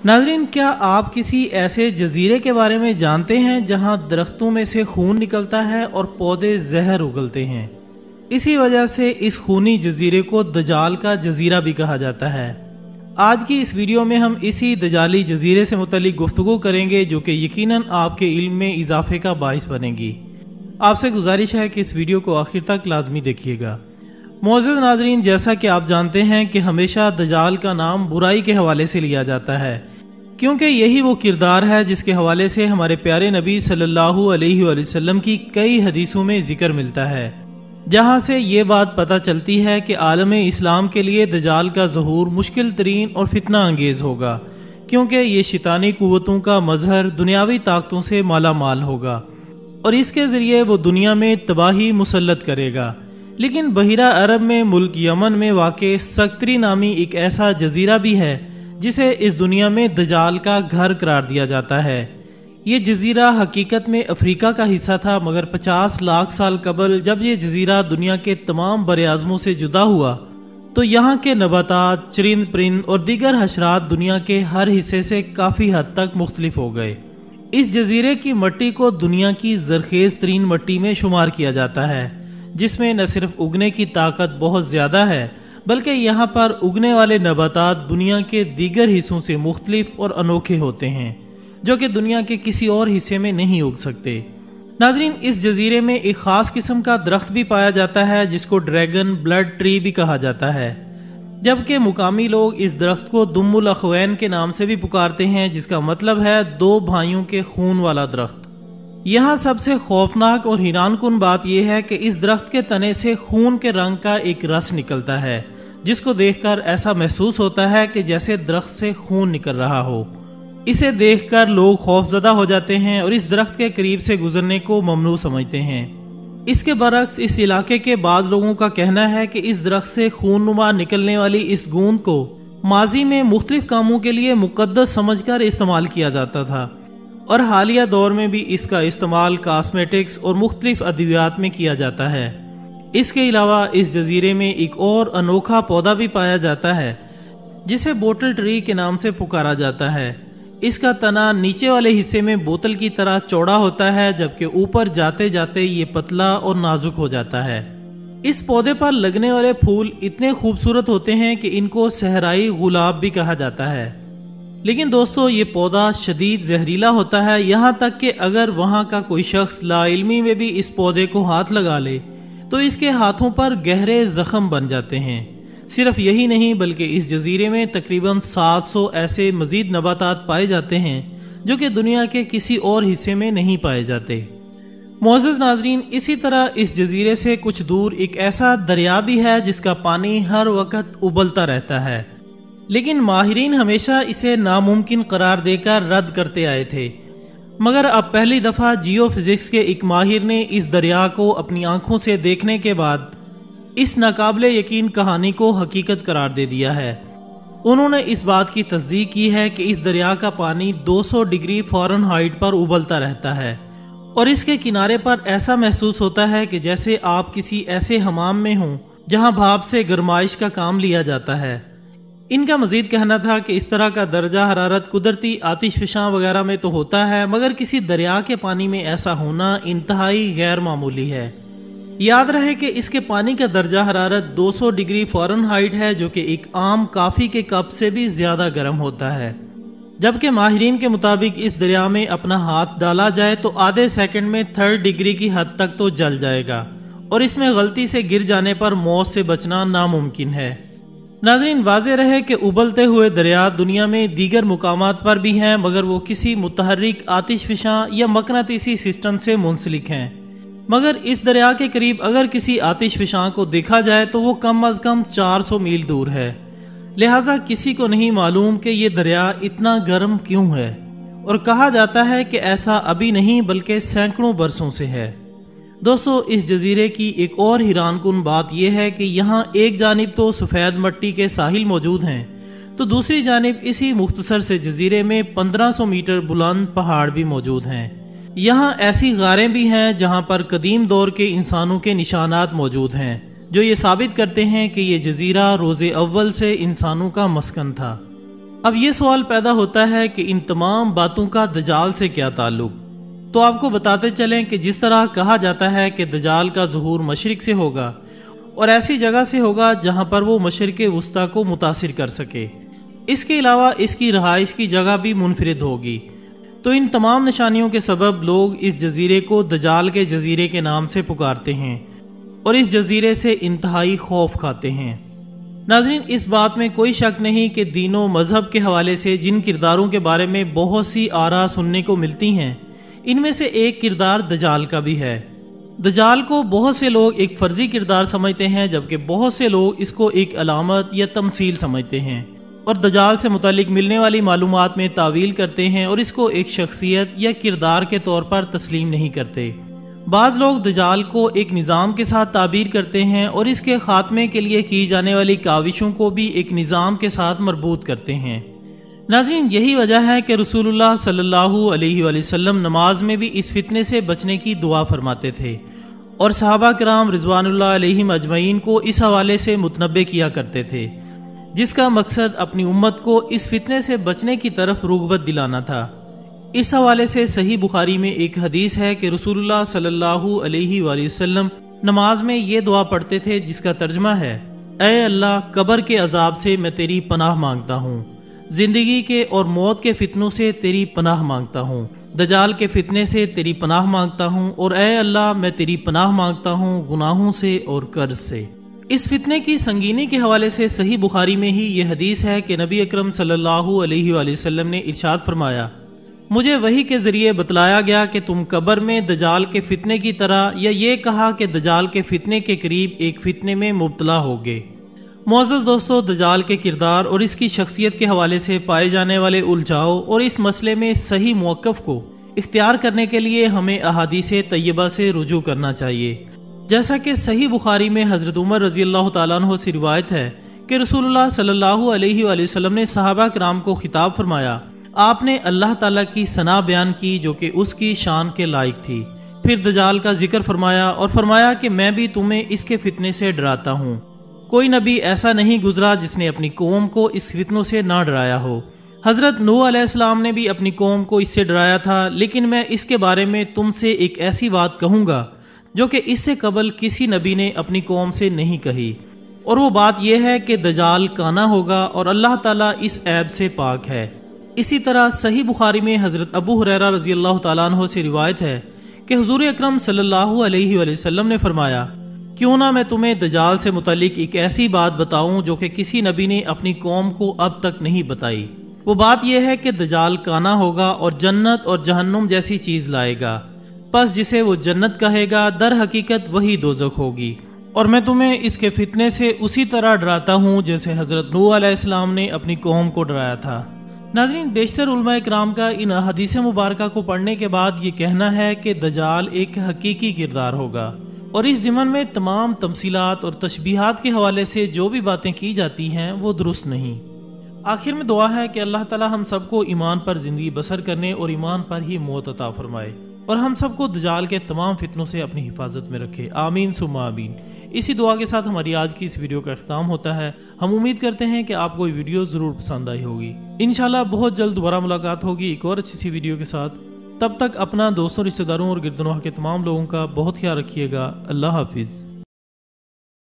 ناظرین، کیا آپ کسی ایسے جزیرے کے بارے میں جانتے ہیں جہاں درختوں میں سے خون نکلتا ہے اور پودے زہر اگلتے ہیں؟ اسی وجہ سے اس خونی جزیرے کو دجال کا جزیرہ بھی کہا جاتا ہے۔ آج کی اس ویڈیو میں ہم اسی دجالی جزیرے سے متعلق گفتگو کریں گے، جو کہ یقیناً آپ کے علم میں اضافے کا باعث بنے گی۔ آپ سے گزارش ہے کہ اس ویڈیو کو آخر تک لازمی دیکھیے گا۔ معزز ناظرین، جیسا کہ آپ جانتے ہیں کہ ہمیشہ دجال کا نام برائی کے حوالے سے لیا جاتا ہے، کیونکہ یہی وہ کردار ہے جس کے حوالے سے ہمارے پیارے نبی صلی اللہ علیہ وآلہ وسلم کی کئی حدیثوں میں ذکر ملتا ہے، جہاں سے یہ بات پتہ چلتی ہے کہ عالم اسلام کے لیے دجال کا ظہور مشکل ترین اور فتنہ انگیز ہوگا، کیونکہ یہ شیطانی قوتوں کا مظہر دنیاوی طاقتوں سے مالا مال ہوگا اور اس کے ذریعے وہ دنیا میں تباہی مسلط کرے گا۔ لیکن بحیرہ عرب میں ملک یمن میں واقع سکتری نامی ایک ایسا جزیرہ بھی ہے جسے اس دنیا میں دجال کا گھر قرار دیا جاتا ہے۔ یہ جزیرہ حقیقت میں افریقہ کا حصہ تھا، مگر 50 لاکھ سال قبل جب یہ جزیرہ دنیا کے تمام براعظموں سے جدا ہوا تو یہاں کے نباتات، چرند پرند اور دیگر حشرات دنیا کے ہر حصے سے کافی حد تک مختلف ہو گئے۔ اس جزیرے کی مٹی کو دنیا کی زرخیز ترین مٹی میں شمار کیا جاتا ہے، جس میں نہ صرف اگنے کی طاقت بہت زیادہ ہے بلکہ یہاں پر اگنے والے نباتات دنیا کے دیگر حصوں سے مختلف اور انوکھے ہوتے ہیں، جو کہ دنیا کے کسی اور حصے میں نہیں اگ سکتے۔ ناظرین، اس جزیرے میں ایک خاص قسم کا درخت بھی پایا جاتا ہے جس کو ڈریگن بلڈ ٹری بھی کہا جاتا ہے، جبکہ مقامی لوگ اس درخت کو دم الاخوین کے نام سے بھی پکارتے ہیں، جس کا مطلب ہے دو بھائیوں کے خون والا درخت۔ یہاں سب سے خوفناک اور حیران کن بات یہ ہے کہ اس درخت کے تنے سے خون کے رنگ کا ایک رس نکلتا ہے، جس کو دیکھ کر ایسا محسوس ہوتا ہے کہ جیسے درخت سے خون نکل رہا ہو۔ اسے دیکھ کر لوگ خوف زدہ ہو جاتے ہیں اور اس درخت کے قریب سے گزرنے کو ممنوع سمجھتے ہیں۔ اس کے برعکس اس علاقے کے بعض لوگوں کا کہنا ہے کہ اس درخت سے خون نما نکلنے والی اس گوند کو ماضی میں مختلف کاموں کے لیے مقدس سمجھ کر استعمال کیا جاتا تھا، اور حالیہ دور میں بھی اس کا استعمال کاسمیٹکس اور مختلف ادویات میں کیا جاتا ہے۔ اس کے علاوہ اس جزیرے میں ایک اور انوکھا پودا بھی پایا جاتا ہے جسے بوٹل ٹری کے نام سے پکارا جاتا ہے۔ اس کا تنا نیچے والے حصے میں بوتل کی طرح چوڑا ہوتا ہے، جبکہ اوپر جاتے جاتے یہ پتلا اور نازک ہو جاتا ہے۔ اس پودے پر لگنے والے پھول اتنے خوبصورت ہوتے ہیں کہ ان کو صحرائی گلاب بھی کہا جاتا ہے۔ لیکن دوستو، یہ پودا شدید زہریلا ہوتا ہے، یہاں تک کہ اگر وہاں کا کوئی شخص لا علمی میں بھی اس پودے کو ہاتھ لگا لے تو اس کے ہاتھوں پر گہرے زخم بن جاتے ہیں۔ صرف یہی نہیں بلکہ اس جزیرے میں تقریباً 700 ایسے مزید نباتات پائے جاتے ہیں جو کہ دنیا کے کسی اور حصے میں نہیں پائے جاتے۔ معزز ناظرین، اسی طرح اس جزیرے سے کچھ دور ایک ایسا دریا بھی ہے جس کا پانی ہر وقت ابلتا رہتا ہے، لیکن ماہرین ہمیشہ اسے ناممکن قرار دے کر رد کرتے آئے تھے، مگر اب پہلی دفعہ جیو فزکس کے ایک ماہر نے اس دریا کو اپنی آنکھوں سے دیکھنے کے بعد اس ناقابل یقین کہانی کو حقیقت قرار دے دیا ہے۔ انہوں نے اس بات کی تصدیق کی ہے کہ اس دریا کا پانی 200 ڈگری فارنہائٹ پر ابلتا رہتا ہے، اور اس کے کنارے پر ایسا محسوس ہوتا ہے کہ جیسے آپ کسی ایسے حمام میں ہوں جہاں بھاپ سے گرمائش کا کام لیا جاتا ہے۔ ان کا مزید کہنا تھا کہ اس طرح کا درجہ حرارت قدرتی آتش فشاں وغیرہ میں تو ہوتا ہے، مگر کسی دریا کے پانی میں ایسا ہونا انتہائی غیر معمولی ہے۔ یاد رہے کہ اس کے پانی کا درجہ حرارت 200 ڈگری فارنہائٹ ہے، جو کہ ایک عام کافی کے کپ سے بھی زیادہ گرم ہوتا ہے، جبکہ ماہرین کے مطابق اس دریا میں اپنا ہاتھ ڈالا جائے تو آدھے سیکنڈ میں 3rd ڈگری کی حد تک تو جل جائے گا، اور اس میں غلطی سے گر جانے پر موت سے بچنا ناممکن ہے۔ ناظرین، واضح رہے کہ ابلتے ہوئے دریا دنیا میں دیگر مقامات پر بھی ہیں، مگر وہ کسی متحرک آتش فشاں یا مقناطیسی سسٹم سے منسلک ہیں۔ مگر اس دریا کے قریب اگر کسی آتش فشاں کو دیکھا جائے تو وہ کم از کم 400 میل دور ہے، لہٰذا کسی کو نہیں معلوم کہ یہ دریا اتنا گرم کیوں ہے، اور کہا جاتا ہے کہ ایسا ابھی نہیں بلکہ سینکڑوں برسوں سے ہے۔ دوستو، اس جزیرے کی ایک اور حیران کن بات یہ ہے کہ یہاں ایک جانب تو سفید مٹی کے ساحل موجود ہیں تو دوسری جانب اسی مختصر سے جزیرے میں 1500 میٹر بلند پہاڑ بھی موجود ہیں۔ یہاں ایسی غاریں بھی ہیں جہاں پر قدیم دور کے انسانوں کے نشانات موجود ہیں، جو یہ ثابت کرتے ہیں کہ یہ جزیرہ روز اول سے انسانوں کا مسکن تھا۔ اب یہ سوال پیدا ہوتا ہے کہ ان تمام باتوں کا دجال سے کیا تعلق؟ تو آپ کو بتاتے چلیں کہ جس طرح کہا جاتا ہے کہ دجال کا ظہور مشرق سے ہوگا اور ایسی جگہ سے ہوگا جہاں پر وہ مشرق وسطیٰ کو متاثر کر سکے، اس کے علاوہ اس کی رہائش کی جگہ بھی منفرد ہوگی، تو ان تمام نشانیوں کے سبب لوگ اس جزیرے کو دجال کے جزیرے کے نام سے پکارتے ہیں اور اس جزیرے سے انتہائی خوف کھاتے ہیں۔ ناظرین، اس بات میں کوئی شک نہیں کہ دین و مذہب کے حوالے سے جن کرداروں کے بارے میں بہت سی آراء سننے کو ملتی ہیں، ان میں سے ایک کردار دجال کا بھی ہے۔ دجال کو بہت سے لوگ ایک فرضی کردار سمجھتے ہیں، جبکہ بہت سے لوگ اس کو ایک علامت یا تمثیل سمجھتے ہیں اور دجال سے متعلق ملنے والی معلومات میں تعویل کرتے ہیں اور اس کو ایک شخصیت یا کردار کے طور پر تسلیم نہیں کرتے۔ بعض لوگ دجال کو ایک نظام کے ساتھ تعبیر کرتے ہیں اور اس کے خاتمے کے لیے کی جانے والی کاوشوں کو بھی ایک نظام کے ساتھ مربوط کرتے ہیں۔ ناظرین، یہی وجہ ہے کہ رسول اللہ صلی اللہ علیہ وآلہ وسلم نماز میں بھی اس فتنے سے بچنے کی دعا فرماتے تھے اور صحابہ کرام رضوان اللہ علیہم اجمعین کو اس حوالے سے متنبہ کیا کرتے تھے، جس کا مقصد اپنی امت کو اس فتنے سے بچنے کی طرف رغبت دلانا تھا۔ اس حوالے سے صحیح بخاری میں ایک حدیث ہے کہ رسول اللہ صلی اللہ علیہ وآلہ وسلم نماز میں یہ دعا پڑھتے تھے جس کا ترجمہ ہے: اے اللہ، قبر کے عذاب سے میں تیری پناہ مانگتا ہوں، زندگی کے اور موت کے فتنوں سے تیری پناہ مانگتا ہوں، دجال کے فتنے سے تیری پناہ مانگتا ہوں، اور اے اللہ، میں تیری پناہ مانگتا ہوں گناہوں سے اور قرض سے۔ اس فتنے کی سنگینی کے حوالے سے صحیح بخاری میں ہی یہ حدیث ہے کہ نبی اکرم صلی اللہ علیہ وآلہ وسلم نے ارشاد فرمایا: مجھے وحی کے ذریعے بتلایا گیا کہ تم قبر میں دجال کے فتنے کی طرح، یا یہ کہا کہ دجال کے فتنے کے قریب ایک فتنے میں مبتلا ہوگے۔ معزز دوستو، دجال کے کردار اور اس کی شخصیت کے حوالے سے پائے جانے والے الجھاؤ اور اس مسئلے میں صحیح موقف کو اختیار کرنے کے لیے ہمیں احادیث طیبہ سے رجوع کرنا چاہیے۔ جیسا کہ صحیح بخاری میں حضرت عمر رضی اللہ تعالیٰ عنہ سے روایت ہے کہ رسول اللہ صلی اللہ علیہ وآلہ وسلم نے صحابہ کرام کو خطاب فرمایا۔ آپ نے اللہ تعالیٰ کی ثنا بیان کی جو کہ اس کی شان کے لائق تھی، پھر دجال کا ذکر فرمایا اور فرمایا کہ میں بھی تمہیں اس کے فتنے سے ڈراتا ہوں۔ کوئی نبی ایسا نہیں گزرا جس نے اپنی قوم کو اس فتنوں سے نہ ڈرایا ہو۔ حضرت نوح علیہ السلام نے بھی اپنی قوم کو اس سے ڈرایا تھا، لیکن میں اس کے بارے میں تم سے ایک ایسی بات کہوں گا جو کہ اس سے قبل کسی نبی نے اپنی قوم سے نہیں کہی، اور وہ بات یہ ہے کہ دجال کانا ہوگا اور اللہ تعالیٰ اس عیب سے پاک ہے۔ اسی طرح صحیح بخاری میں حضرت ابو ہریرہ رضی اللہ تعالیٰ عنہ سے روایت ہے کہ حضور اکرم صلی اللہ علیہ وآلہ وسلم نے فرمایا: کیوں نہ میں تمہیں دجال سے متعلق ایک ایسی بات بتاؤں جو کہ کسی نبی نے اپنی قوم کو اب تک نہیں بتائی۔ وہ بات یہ ہے کہ دجال کانا ہوگا اور جنت اور جہنم جیسی چیز لائے گا، پس جسے وہ جنت کہے گا در حقیقت وہی دوزخ ہوگی، اور میں تمہیں اس کے فتنے سے اسی طرح ڈراتا ہوں جیسے حضرت نوح علیہ السلام نے اپنی قوم کو ڈرایا تھا۔ ناظرین، بیشتر علماء کرام کا ان حدیث مبارکہ کو پڑھنے کے بعد یہ کہنا ہے کہ دجال ایک حقیقی کردار ہوگا، اور اس ضمن میں تمام تمثیلات اور تشبیہات کے حوالے سے جو بھی باتیں کی جاتی ہیں وہ درست نہیں۔ آخر میں دعا ہے کہ اللہ تعالی ہم سب کو ایمان پر زندگی بسر کرنے اور ایمان پر ہی موت عطا فرمائے، اور ہم سب کو دجال کے تمام فتنوں سے اپنی حفاظت میں رکھے، آمین ثم آمین۔ اسی دعا کے ساتھ ہماری آج کی اس ویڈیو کا اختتام ہوتا ہے۔ ہم امید کرتے ہیں کہ آپ کو یہ ویڈیو ضرور پسند آئی ہوگی۔ انشاءاللہ بہت جلد دوبارہ ملاقات ہوگی ایک اور اچھی سی ویڈیو کے ساتھ۔ تب تک اپنا، دوستوں، رشتہ داروں اور گردنواہ کے تمام لوگوں کا بہت خیال رکھیے گا۔ اللہ حافظ۔